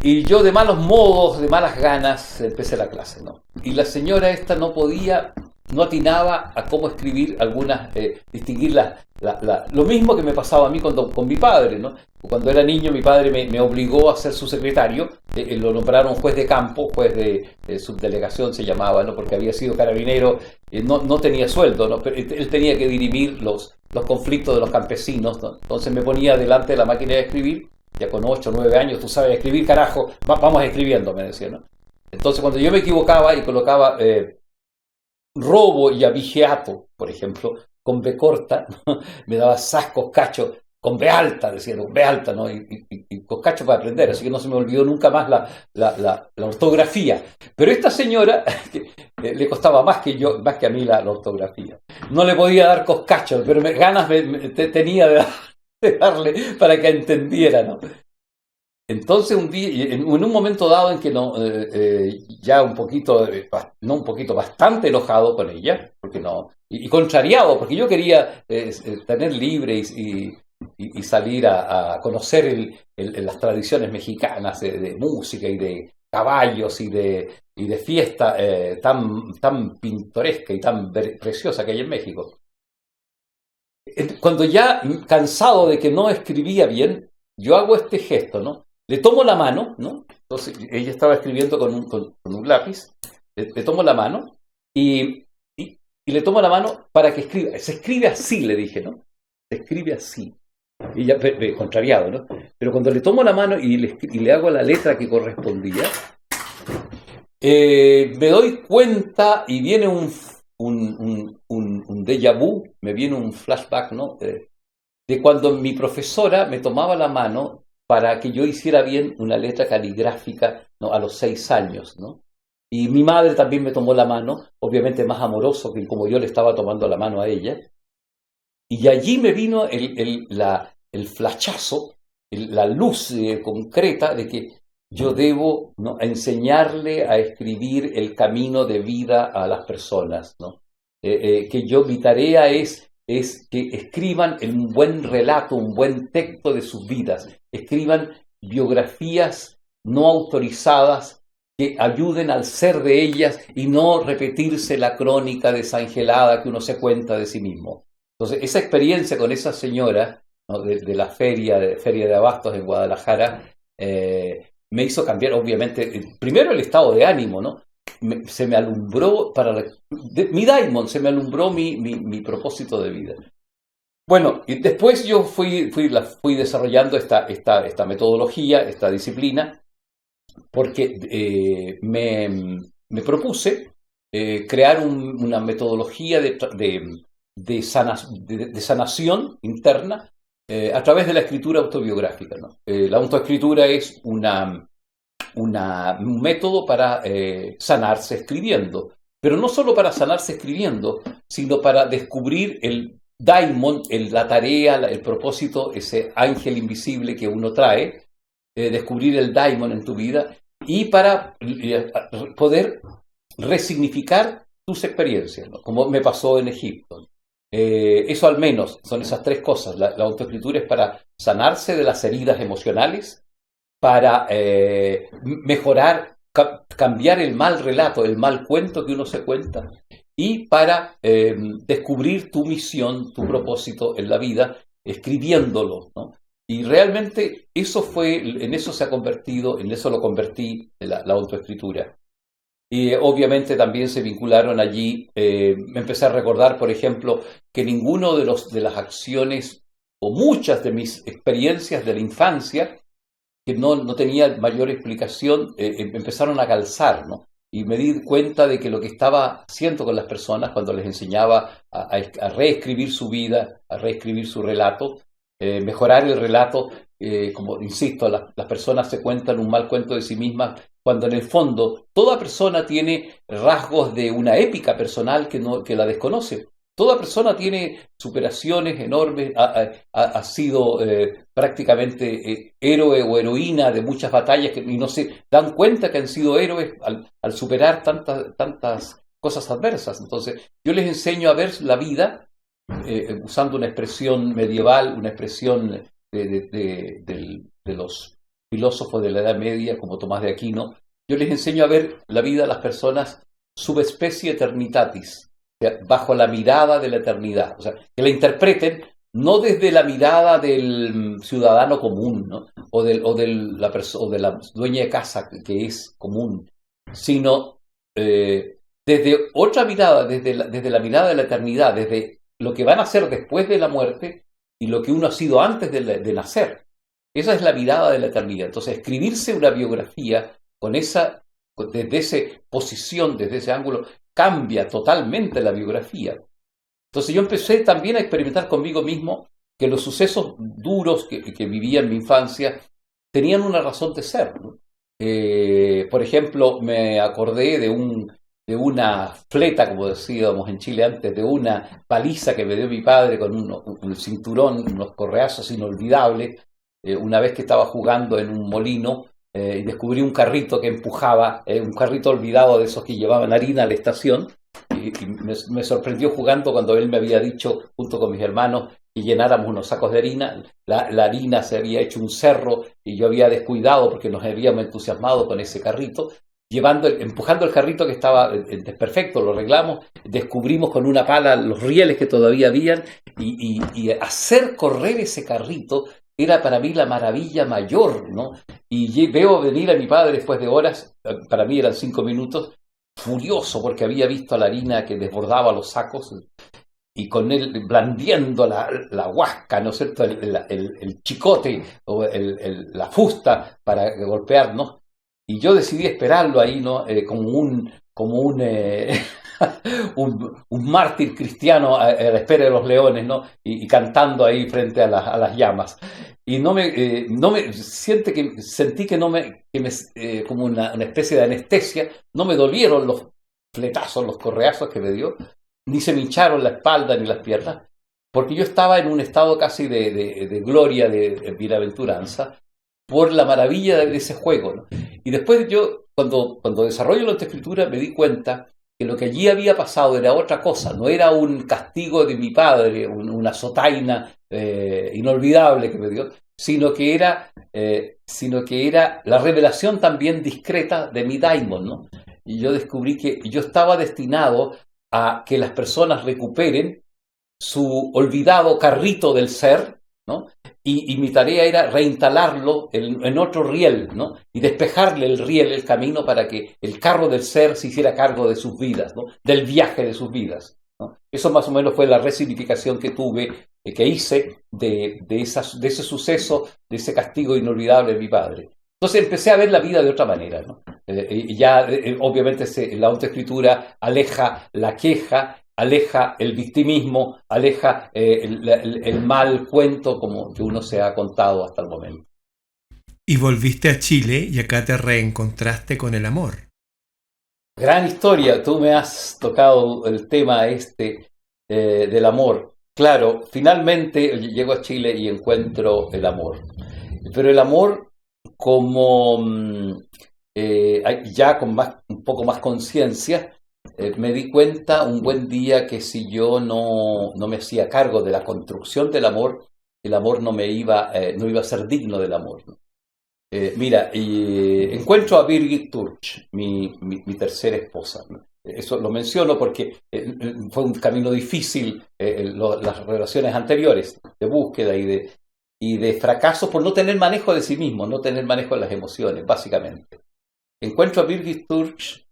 Y yo, de malos modos, de malas ganas, empecé la clase, ¿no? Y la señora esta no podía no atinaba a cómo escribir algunas, distinguir lo mismo que me pasaba a mí con mi padre, ¿no? Cuando era niño mi padre me obligó a ser su secretario, lo nombraron juez de campo, juez de subdelegación se llamaba, ¿no? Porque había sido carabinero, no tenía sueldo, ¿no? Pero él tenía que dirimir los conflictos de los campesinos, ¿no? Entonces me ponía delante de la máquina de escribir, ya con 8 o 9 años, tú sabes escribir, carajo, vamos escribiendo, me decía, ¿no? Entonces cuando yo me equivocaba y colocaba robo y abigeato, por ejemplo, con B corta, ¿no? Me daba sascos, cacho, con B alta, decía, con B alta, ¿no? Y con cacho para aprender, así que no se me olvidó nunca más la ortografía. Pero esta señora, le costaba más que a mí la ortografía. No le podía dar coscachos, pero ganas tenía de darle para que entendiera, ¿no? Entonces un día, en un momento dado en que ya un poquito, no un poquito, bastante enojado con ella, porque no, y contrariado, porque yo quería tener libre y salir a conocer las tradiciones mexicanas de música y de caballos y de fiesta tan pintoresca y tan preciosa que hay en México. Cuando ya cansado de que no escribía bien, yo hago este gesto, ¿no? Le tomo la mano, ¿no? Entonces ella estaba escribiendo con un lápiz, le tomo la mano y le tomo la mano para que escriba. Se escribe así, le dije, ¿no? Se escribe así. Y ya, contrariado, ¿no? Pero cuando le tomo la mano y le hago la letra que correspondía, me doy cuenta y viene un déjà vu, me viene un flashback, ¿no? De cuando mi profesora me tomaba la mano para que yo hiciera bien una letra caligráfica, ¿no? A los 6 años, ¿no? Y mi madre también me tomó la mano, obviamente más amoroso que como yo le estaba tomando la mano a ella. Y allí me vino el flachazo, la luz concreta de que yo debo, ¿no? enseñarle a escribir el camino de vida a las personas, ¿no? Mi tarea es que escriban un buen relato, un buen texto de sus vidas, escriban biografías no autorizadas que ayuden al ser de ellas y no repetirse la crónica desangelada que uno se cuenta de sí mismo. Entonces, esa experiencia con esa señora, ¿no? de la feria de abastos en Guadalajara, me hizo cambiar, obviamente, primero el estado de ánimo, ¿no? Se me alumbró mi daimon, se me alumbró mi propósito de vida. Bueno, y después yo fui desarrollando esta metodología, esta disciplina, porque me propuse crear una metodología de sanación interna a través de la escritura autobiográfica, ¿no? La autoescritura es un método para sanarse escribiendo, pero no solo para sanarse escribiendo, sino para descubrir el daimon, la tarea, el propósito, ese ángel invisible que uno trae, descubrir el daimon en tu vida y para poder resignificar tus experiencias, ¿no? Como me pasó en Egipto. Eso al menos son esas 3 cosas. La autoescritura es para sanarse de las heridas emocionales, para mejorar, cambiar el mal relato, el mal cuento que uno se cuenta, y para descubrir tu misión, tu propósito en la vida, escribiéndolo, ¿no? Y realmente en eso lo convertí la autoescritura. Y obviamente también se vincularon allí, me empecé a recordar, por ejemplo, que ninguno de las acciones o muchas de mis experiencias de la infancia, que no tenía mayor explicación, empezaron a calzar, ¿no? Y me di cuenta de que lo que estaba haciendo con las personas cuando les enseñaba a reescribir su vida, a reescribir su relato, mejorar el relato, como insisto, las personas se cuentan un mal cuento de sí mismas, cuando en el fondo toda persona tiene rasgos de una épica personal que la desconoce. Toda persona tiene superaciones enormes, ha sido prácticamente héroe o heroína de muchas batallas y no se dan cuenta que han sido héroes al superar tantas cosas adversas. Entonces, yo les enseño a ver la vida usando una expresión medieval, una expresión de los filósofos de la Edad Media como Tomás de Aquino. Yo les enseño a ver la vida a las personas subespecie eternitatis. sea, bajo la mirada de la eternidad. O sea, que la interpreten no desde la mirada del ciudadano común, ¿no? o de la dueña de casa que es común, sino desde otra mirada, desde la mirada de la eternidad, desde lo que van a hacer después de la muerte y lo que uno ha sido antes de nacer. Esa es la mirada de la eternidad. Entonces, escribirse una biografía desde esa posición, desde ese ángulo, cambia totalmente la biografía. Entonces yo empecé también a experimentar conmigo mismo que los sucesos duros que vivía en mi infancia tenían una razón de ser, ¿no? Por ejemplo, me acordé de una fleta, como decíamos en Chile antes, de una paliza que me dio mi padre con un cinturón, unos correazos inolvidables, una vez que estaba jugando en un molino y descubrí un carrito que empujaba, un carrito olvidado de esos que llevaban harina a la estación, y me sorprendió jugando cuando él me había dicho, junto con mis hermanos, que llenáramos unos sacos de harina. La harina se había hecho un cerro y yo había descuidado porque nos habíamos entusiasmado con ese carrito. Empujando el carrito que estaba desperfecto, lo arreglamos, descubrimos con una pala los rieles que todavía habían y hacer correr ese carrito era para mí la maravilla mayor, ¿no? Y veo venir a mi padre después de horas, para mí eran 5 minutos, furioso porque había visto a la harina que desbordaba los sacos y con él blandiendo la huasca, ¿no es cierto?, el chicote o la fusta para golpearnos. Y yo decidí esperarlo ahí, ¿no? Como un mártir cristiano a la espera de los leones, ¿no? Y cantando ahí frente a las llamas. Y sentí que como una especie de anestesia, no me dolieron los fletazos, los correazos que me dio, ni se me hincharon la espalda ni las piernas, porque yo estaba en un estado casi de gloria, de bienaventuranza, por la maravilla de ese juego, ¿no? Y después yo, cuando desarrollo la escritura, me di cuenta que lo que allí había pasado era otra cosa, no era un castigo de mi padre, una sotaina inolvidable que me dio, sino que era la revelación también discreta de mi daimon, ¿no? Y yo descubrí que yo estaba destinado a que las personas recuperen su olvidado carrito del ser, ¿no? Y mi tarea era reinstalarlo en otro riel, ¿no? Y despejarle el riel, el camino, para que el carro del ser se hiciera cargo de sus vidas, ¿no? Del viaje de sus vidas, ¿no? Eso más o menos fue la resignificación que hice de ese suceso, de ese castigo inolvidable de mi padre. Entonces empecé a ver la vida de otra manera, ¿no? Obviamente la autoescritura aleja la queja, aleja el victimismo, aleja el mal cuento como que uno se ha contado hasta el momento. Y volviste a Chile y acá te reencontraste con el amor. Gran historia, tú me has tocado el tema del amor. Claro, finalmente llego a Chile y encuentro el amor. Pero el amor como ya con un poco más conciencia, me di cuenta un buen día que si yo no me hacía cargo de la construcción del amor, el amor no iba a ser digno del amor, ¿no? Encuentro a Birgit Turch, mi tercera esposa, ¿no? Eso lo menciono porque fue un camino difícil, las relaciones anteriores de búsqueda y de fracaso por no tener manejo de sí mismo, no tener manejo de las emociones, básicamente. Encuentro a Birgit Turch,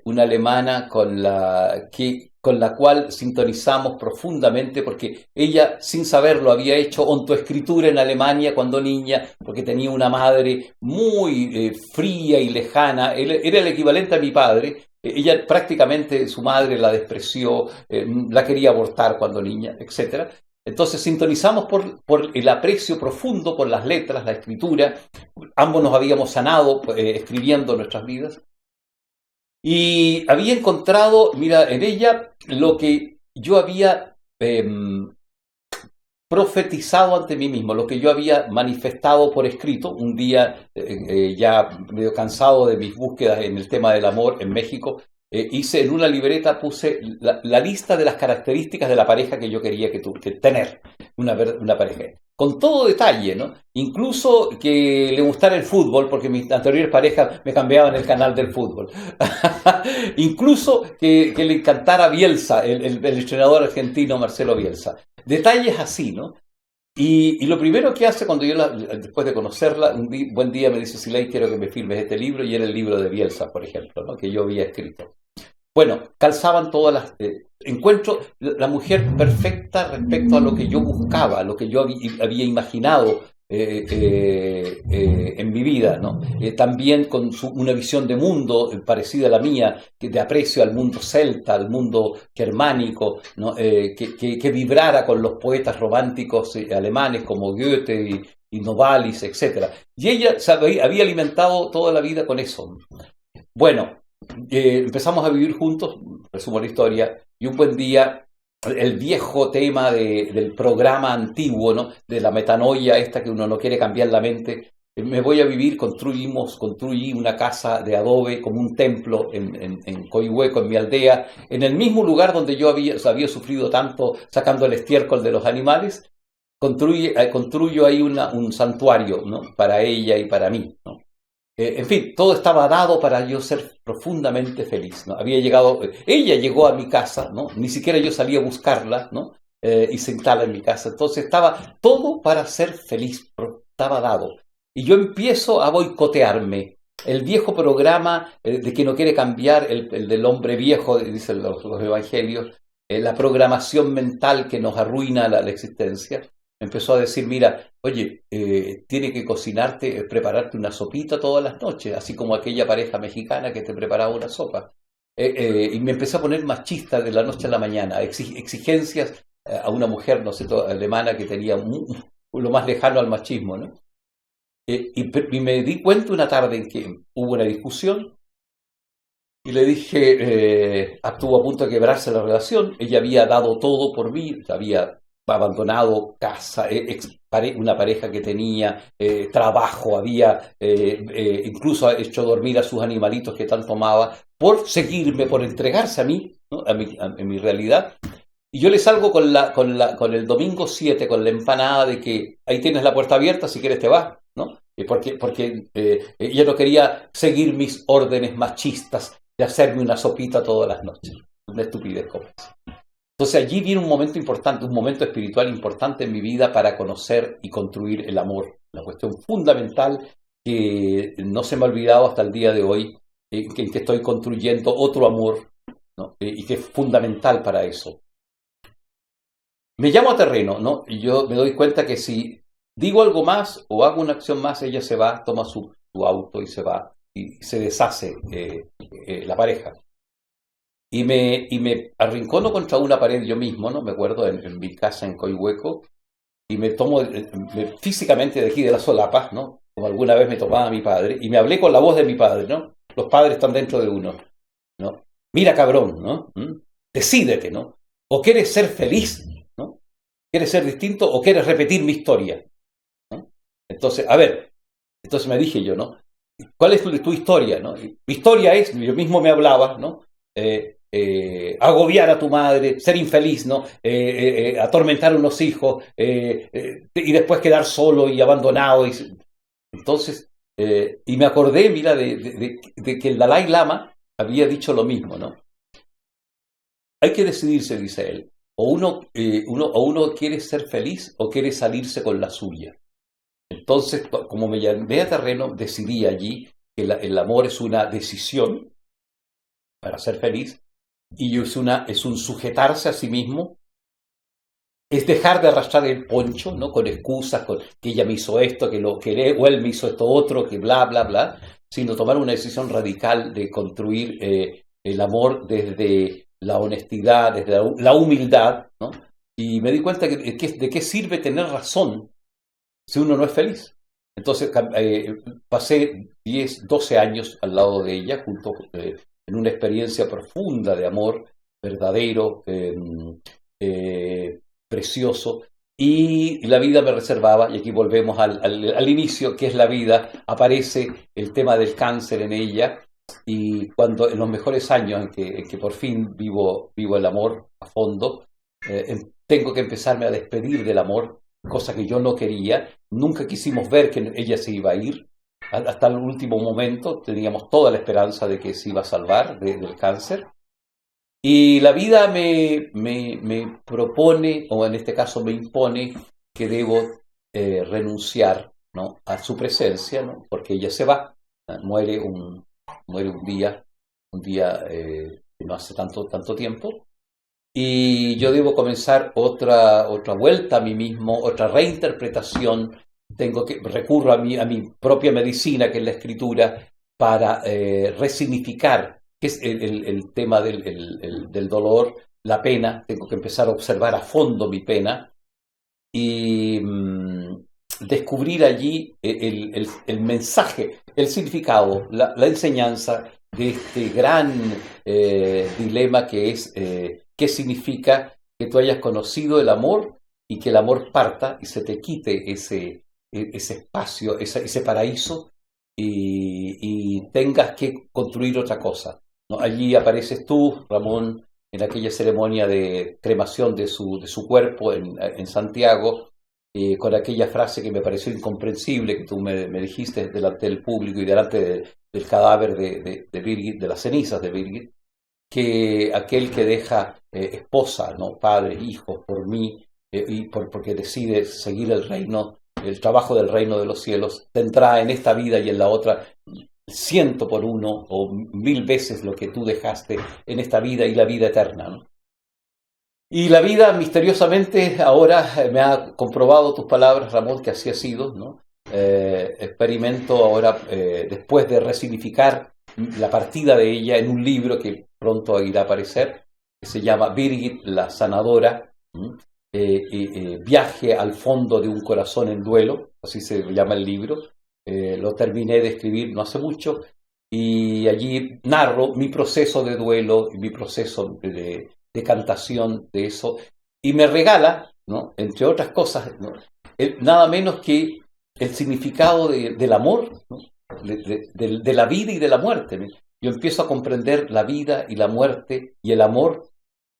una alemana con la cual sintonizamos profundamente, porque ella, sin saberlo, había hecho ontoescritura en Alemania cuando niña, porque tenía una madre muy fría y lejana. Era el equivalente a mi padre. Ella prácticamente, su madre la despreció, la quería abortar cuando niña, etc. Entonces sintonizamos por el aprecio profundo por las letras, la escritura. Ambos nos habíamos sanado escribiendo nuestras vidas. Y había encontrado, en ella lo que yo había profetizado ante mí mismo, lo que yo había manifestado por escrito. Un día, ya medio cansado de mis búsquedas en el tema del amor en México, hice en una libreta, puse la lista de las características de la pareja que yo quería que tener, una pareja. con todo detalle, ¿no? Incluso que le gustara el fútbol, porque mis anteriores parejas me cambiaban el canal del fútbol. Incluso que le encantara Bielsa, el entrenador argentino Marcelo Bielsa. Detalles así, ¿no? Y lo primero que hace cuando yo, después de conocerla, buen día me dice, Siley, quiero que me firmes este libro, y era el libro de Bielsa, por ejemplo, ¿no? Que yo había escrito. Bueno, calzaban todas las... encuentro la mujer perfecta respecto a lo que yo buscaba, a lo que yo había imaginado en mi vida, ¿no? También con una visión de mundo parecida a la mía, de aprecio al mundo celta, al mundo germánico, ¿no? Que vibrara con los poetas románticos alemanes como Goethe y Novalis, etc. Y ella había alimentado toda la vida con eso. Bueno, empezamos a vivir juntos, resumo la historia, y un buen día el viejo tema del programa antiguo, ¿no? De la metanoia esta que uno no quiere cambiar la mente. Me voy a vivir, construí una casa de adobe como un templo en Coihueco, en mi aldea, en el mismo lugar donde yo había sufrido tanto sacando el estiércol de los animales. Construyo ahí un santuario, ¿no? Para ella y para mí, ¿no? En fin, todo estaba dado para yo ser profundamente feliz, ¿no? Ella llegó a mi casa, ¿no? Ni siquiera yo salí a buscarla, ¿no? Y se instala en mi casa. Entonces estaba todo para ser feliz, estaba dado. Y yo empiezo a boicotearme. El viejo programa de que no quiere cambiar, el del hombre viejo, dicen los evangelios, la programación mental que nos arruina la existencia. Empezó a decir, mira, oye, tiene que prepararte una sopita todas las noches, así como aquella pareja mexicana que te preparaba una sopa. Y me empecé a poner machista de la noche a la mañana, exigencias a una mujer, no sé, alemana que tenía lo más lejano al machismo, ¿no? Y me di cuenta una tarde en que hubo una discusión y le dije, estuvo a punto de quebrarse la relación, ella había dado todo por mí, había abandonado casa, una pareja que tenía, trabajo, había incluso hecho dormir a sus animalitos que tanto amaba, por seguirme, por entregarse a mí, ¿no? En mi realidad. Y yo le salgo con el domingo 7, con la empanada de que ahí tienes la puerta abierta, si quieres te vas, ¿no? Porque ella no quería seguir mis órdenes machistas de hacerme una sopita todas las noches. Una estupidez como esa. Entonces allí viene un momento importante, un momento espiritual importante en mi vida para conocer y construir el amor. Una cuestión fundamental que no se me ha olvidado hasta el día de hoy, en que estoy construyendo otro amor, ¿no? Y que es fundamental para eso. Me llamo a terreno, ¿no? Y yo me doy cuenta que si digo algo más o hago una acción más, ella se va, toma su auto y se va, y se deshace la pareja. Y me arrincono contra una pared yo mismo, ¿no? Me acuerdo en mi casa en Coihueco, y me tomo físicamente de aquí de las solapas, ¿no? Como alguna vez me tomaba mi padre, y me hablé con la voz de mi padre, ¿no? Los padres están dentro de uno, ¿no? Mira, cabrón, ¿no? Decídete, ¿no? O quieres ser feliz, ¿no? ¿Quieres ser distinto o quieres repetir mi historia? ¿No? Entonces, a ver, entonces me dije yo, ¿no? ¿Cuál es tu historia, ¿no? Mi historia es, yo mismo me hablaba, ¿no? Agobiar a tu madre, ser infeliz, ¿no? Atormentar a unos hijos y después quedar solo y abandonado. Entonces, y me acordé, mira, de que el Dalai Lama había dicho lo mismo, ¿no? Hay que decidirse, dice él, o uno quiere ser feliz o quiere salirse con la suya. Entonces, como me llamé a terreno, decidí allí que el amor es una decisión para ser feliz, y es un sujetarse a sí mismo, es dejar de arrastrar el poncho, ¿no? Con excusas, con que ella me hizo esto, o él me hizo esto otro, que bla, bla, bla, sino tomar una decisión radical de construir el amor desde la honestidad, desde la humildad, ¿no? Y me di cuenta de qué sirve tener razón si uno no es feliz. Entonces pasé 10, 12 años al lado de ella, junto en una experiencia profunda de amor, verdadero, precioso, y la vida me reservaba, y aquí volvemos al inicio, que es la vida, aparece el tema del cáncer en ella, y cuando en los mejores años en que por fin vivo el amor a fondo, tengo que empezarme a despedir del amor, cosa que yo no quería. Nunca quisimos ver que ella se iba a ir. Hasta el último momento teníamos toda la esperanza de que se iba a salvar del cáncer. Y la vida me propone, o en este caso me impone, que debo renunciar, ¿no?, a su presencia, ¿no?, porque ella se va, muere un día que no hace tanto tiempo, y yo debo comenzar otra vuelta a mí mismo, otra reinterpretación. Recurro a mi propia medicina, que es la escritura, para resignificar, que es el tema del dolor, la pena. Tengo que empezar a observar a fondo mi pena y descubrir allí el mensaje, el significado, la enseñanza de este gran dilema que es qué significa que tú hayas conocido el amor y que el amor parta y se te quite ese espacio, ese paraíso, y tengas que construir otra cosa, ¿no? Allí apareces tú, Ramón, en aquella ceremonia de cremación de su cuerpo en Santiago, con aquella frase que me pareció incomprensible, que tú me dijiste delante del público y delante del cadáver de Birgit, de las cenizas de Birgit, que aquel que deja esposa, ¿no?, padre, hijos, por mí, porque decide seguir el trabajo del reino de los cielos, tendrá en esta vida y en la otra 100 por 1 o 1000 veces lo que tú dejaste en esta vida y la vida eterna, ¿no? Y la vida misteriosamente ahora me ha comprobado tus palabras, Ramón, que así ha sido, ¿no? Experimento ahora, después de resignificar la partida de ella en un libro que pronto irá a aparecer, que se llama Birgit la sanadora, viaje al fondo de un corazón en duelo, así se llama el libro. Lo terminé de escribir no hace mucho, y allí narro mi proceso de duelo y mi proceso de cantación de eso, y me regala, ¿no?, entre otras cosas, ¿no?, nada menos que el significado del amor, ¿no?, de la vida y de la muerte, ¿no? Yo empiezo a comprender la vida y la muerte y el amor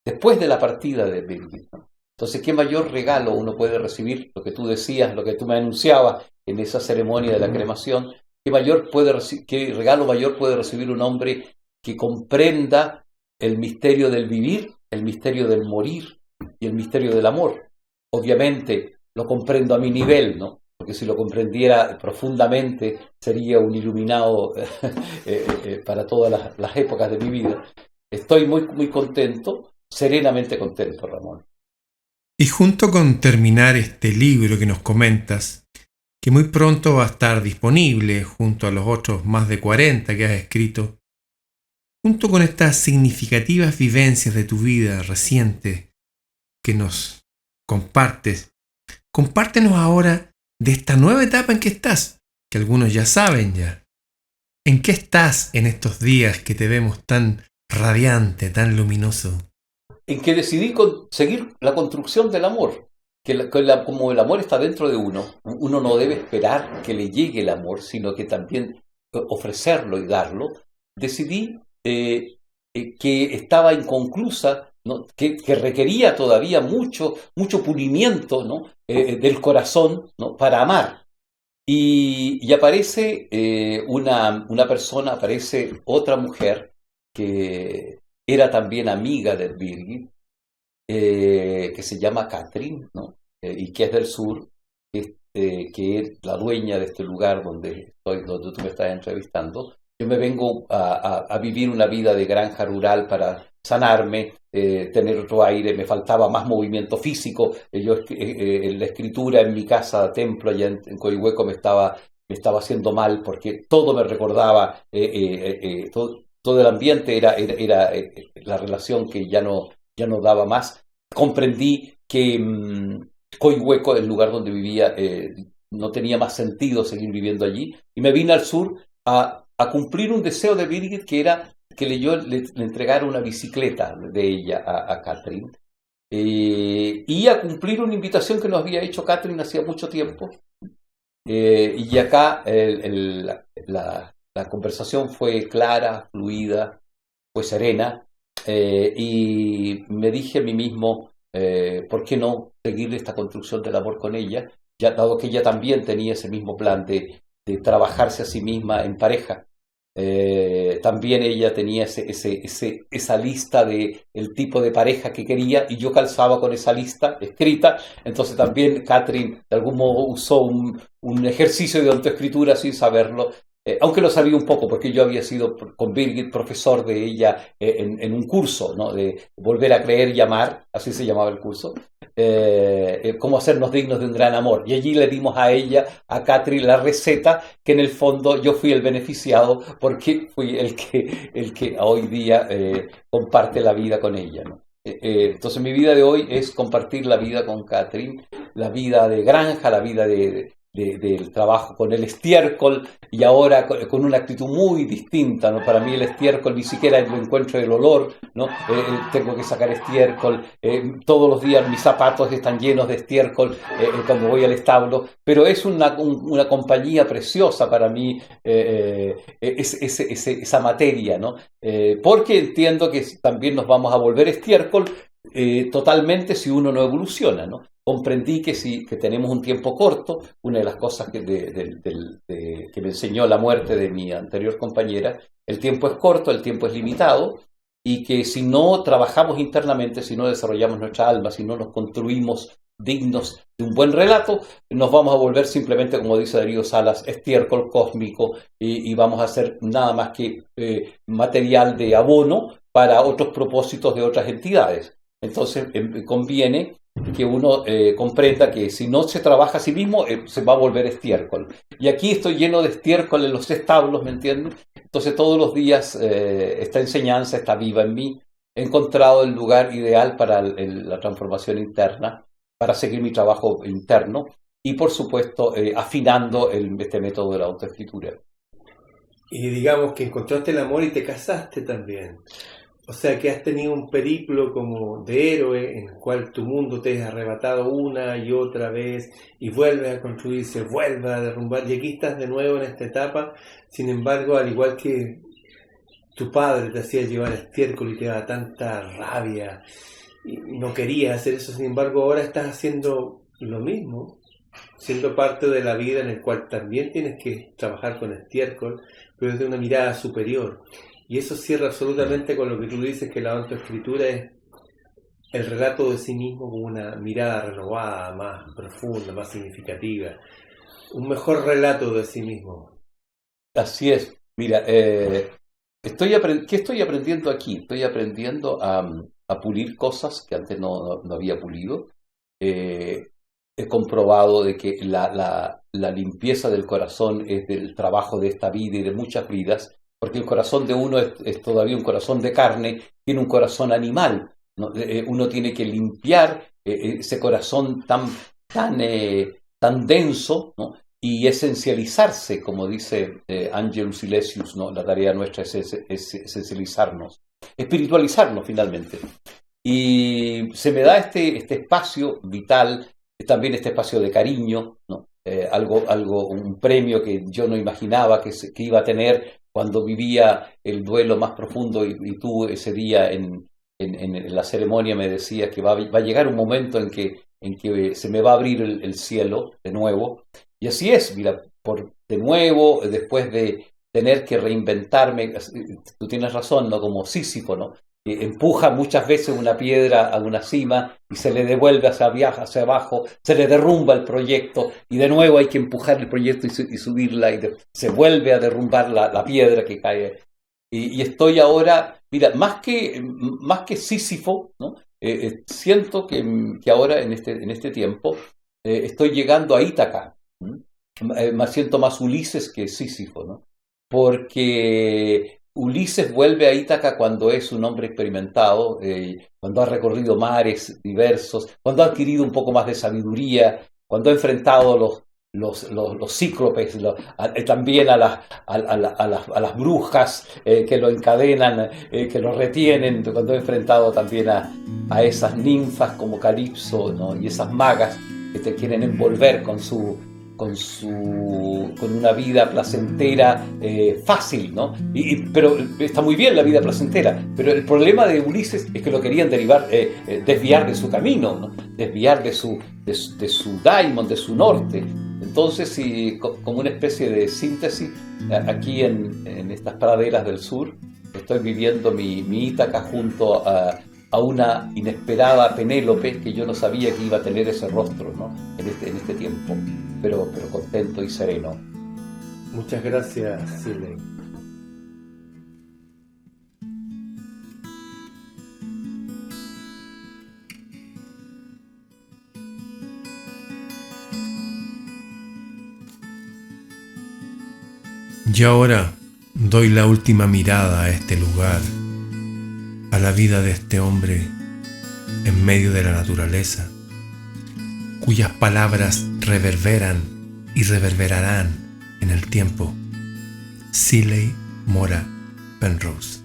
después de la partida de Birgit, ¿no? Entonces, ¿qué mayor regalo uno puede recibir? Lo que tú decías, lo que tú me anunciabas en esa ceremonia de la cremación, ¿qué regalo mayor puede recibir un hombre que comprenda el misterio del vivir, el misterio del morir y el misterio del amor? Obviamente lo comprendo a mi nivel, ¿no?, porque si lo comprendiera profundamente sería un iluminado para todas las épocas de mi vida. Estoy muy contento, serenamente contento, Ramón. Y junto con terminar este libro que nos comentas, que muy pronto va a estar disponible junto a los otros más de 40 que has escrito, junto con estas significativas vivencias de tu vida reciente que nos compartes, compártenos ahora de esta nueva etapa en que estás, que algunos ya saben ya. ¿En qué estás en estos días que te vemos tan radiante, tan luminoso? En que decidí seguir la construcción del amor, como el amor está dentro de uno no debe esperar que le llegue el amor, sino que también ofrecerlo y darlo. Decidí que estaba inconclusa, ¿no?, que requería todavía mucho pulimiento, ¿no?, del corazón, ¿no?, para amar. Y aparece una persona, aparece otra mujer que era también amiga de Birgit, que se llama Catherine, ¿no?, y que es del sur, que es la dueña de este lugar donde tú me estás entrevistando. Yo me vengo a vivir una vida de granja rural para sanarme, tener otro aire. Me faltaba más movimiento físico. La escritura en mi casa templo allá en Coihueco me estaba haciendo mal, porque todo me recordaba, todo el ambiente era la relación que ya no daba más. Comprendí que Coihueco, el lugar donde vivía, no tenía más sentido seguir viviendo allí, y me vine al sur a cumplir un deseo de Birgit, que era que yo le entregara una bicicleta de ella a Catherine, y a cumplir una invitación que nos había hecho Catherine hacía mucho tiempo. Y acá la conversación fue clara, fluida, fue serena, y me dije a mí mismo, ¿por qué no seguir esta construcción del amor con ella? Ya, dado que ella también tenía ese mismo plan de trabajarse a sí misma en pareja. También ella tenía esa lista de el tipo de pareja que quería y yo calzaba con esa lista escrita. Entonces también Catherine de algún modo usó un ejercicio de autoescritura sin saberlo, aunque lo sabía un poco porque yo había sido con Birgit profesor de ella en un curso, ¿no? De Volver a Creer y Amar, así se llamaba el curso. Cómo hacernos dignos de un gran amor. Y allí le dimos a ella, a Catherine, la receta que en el fondo yo fui el beneficiado porque fui el que hoy día comparte la vida con ella, ¿no? Entonces mi vida de hoy es compartir la vida con Catherine, la vida de granja, la vida del trabajo con el estiércol y ahora con una actitud muy distinta, ¿no? Para mí el estiércol ni siquiera lo encuentro el olor, ¿no? Tengo que sacar estiércol, todos los días mis zapatos están llenos de estiércol cuando voy al establo, pero es una compañía preciosa para mí, esa materia, ¿no? Porque entiendo que también nos vamos a volver estiércol totalmente si uno no evoluciona, ¿no? Comprendí que tenemos un tiempo corto. Una de las cosas que me enseñó la muerte de mi anterior compañera, el tiempo es corto, el tiempo es limitado, y que si no trabajamos internamente, si no desarrollamos nuestra alma, si no nos construimos dignos de un buen relato, nos vamos a volver simplemente, como dice Darío Salas, estiércol cósmico y vamos a ser nada más que material de abono para otros propósitos de otras entidades. Entonces conviene que uno comprenda que si no se trabaja a sí mismo, se va a volver estiércol. Y aquí estoy lleno de estiércol en los establos, ¿me entienden? Entonces todos los días esta enseñanza está viva en mí. He encontrado el lugar ideal para la transformación interna, para seguir mi trabajo interno y, por supuesto, afinando este método de la autoescritura. Y digamos que encontraste el amor y te casaste también. O sea que has tenido un periplo como de héroe en el cual tu mundo te es arrebatado una y otra vez y vuelves a construirse, vuelves a derrumbar y aquí estás de nuevo en esta etapa. Sin embargo, al igual que tu padre te hacía llevar estiércol y te daba tanta rabia y no querías hacer eso, sin embargo ahora estás haciendo lo mismo, siendo parte de la vida en el cual también tienes que trabajar con estiércol, pero desde una mirada superior. Y eso cierra absolutamente con lo que tú dices, que la autoescritura es el relato de sí mismo con una mirada renovada, más profunda, más significativa. Un mejor relato de sí mismo. Así es. Mira, ¿qué estoy aprendiendo aquí? Estoy aprendiendo a pulir cosas que antes no había pulido. He comprobado de que la limpieza del corazón es del trabajo de esta vida y de muchas vidas, porque el corazón de uno es todavía un corazón de carne, tiene un corazón animal, ¿no? Uno tiene que limpiar ese corazón tan denso, ¿no? Y esencializarse, como dice Angelus Silesius, ¿no? La tarea nuestra es esencializarnos, espiritualizarnos finalmente. Y se me da este espacio vital, también este espacio de cariño, ¿no? Un premio que yo no imaginaba que iba a tener cuando vivía el duelo más profundo y tú ese día en la ceremonia me decías que va a llegar un momento en que se me va a abrir el cielo de nuevo. Y así es, mira, de nuevo, después de tener que reinventarme, tú tienes razón, ¿no? Como Sísifo, ¿no? Empuja muchas veces una piedra a una cima y se le devuelve hacia abajo, se le derrumba el proyecto y de nuevo hay que empujar el proyecto y subirla y se vuelve a derrumbar la piedra que cae. Y estoy ahora, mira, más que Sísifo, ¿no? Siento que ahora en este tiempo estoy llegando a Ítaca. Me siento más Ulises que Sísifo, ¿no? Porque Ulises vuelve a Ítaca cuando es un hombre experimentado, cuando ha recorrido mares diversos, cuando ha adquirido un poco más de sabiduría, cuando ha enfrentado los cíclopes, también a las brujas que lo encadenan, que lo retienen, cuando ha enfrentado también a esas ninfas como Calipso, ¿no? Y esas magas que te quieren envolver con con una vida placentera fácil, ¿no? Pero está muy bien la vida placentera, pero el problema de Ulises es que lo querían desviar de su camino, ¿no? Desviar de su daimon, de su norte. Entonces, como una especie de síntesis, aquí en estas praderas del sur, estoy viviendo mi Ítaca junto a una inesperada Penélope que yo no sabía que iba a tener ese rostro, ¿no? en este tiempo, pero contento y sereno. Muchas gracias, Siley. Y ahora doy la última mirada a este lugar, a la vida de este hombre en medio de la naturaleza, cuyas palabras reverberan y reverberarán en el tiempo. Siley Mora Penrose.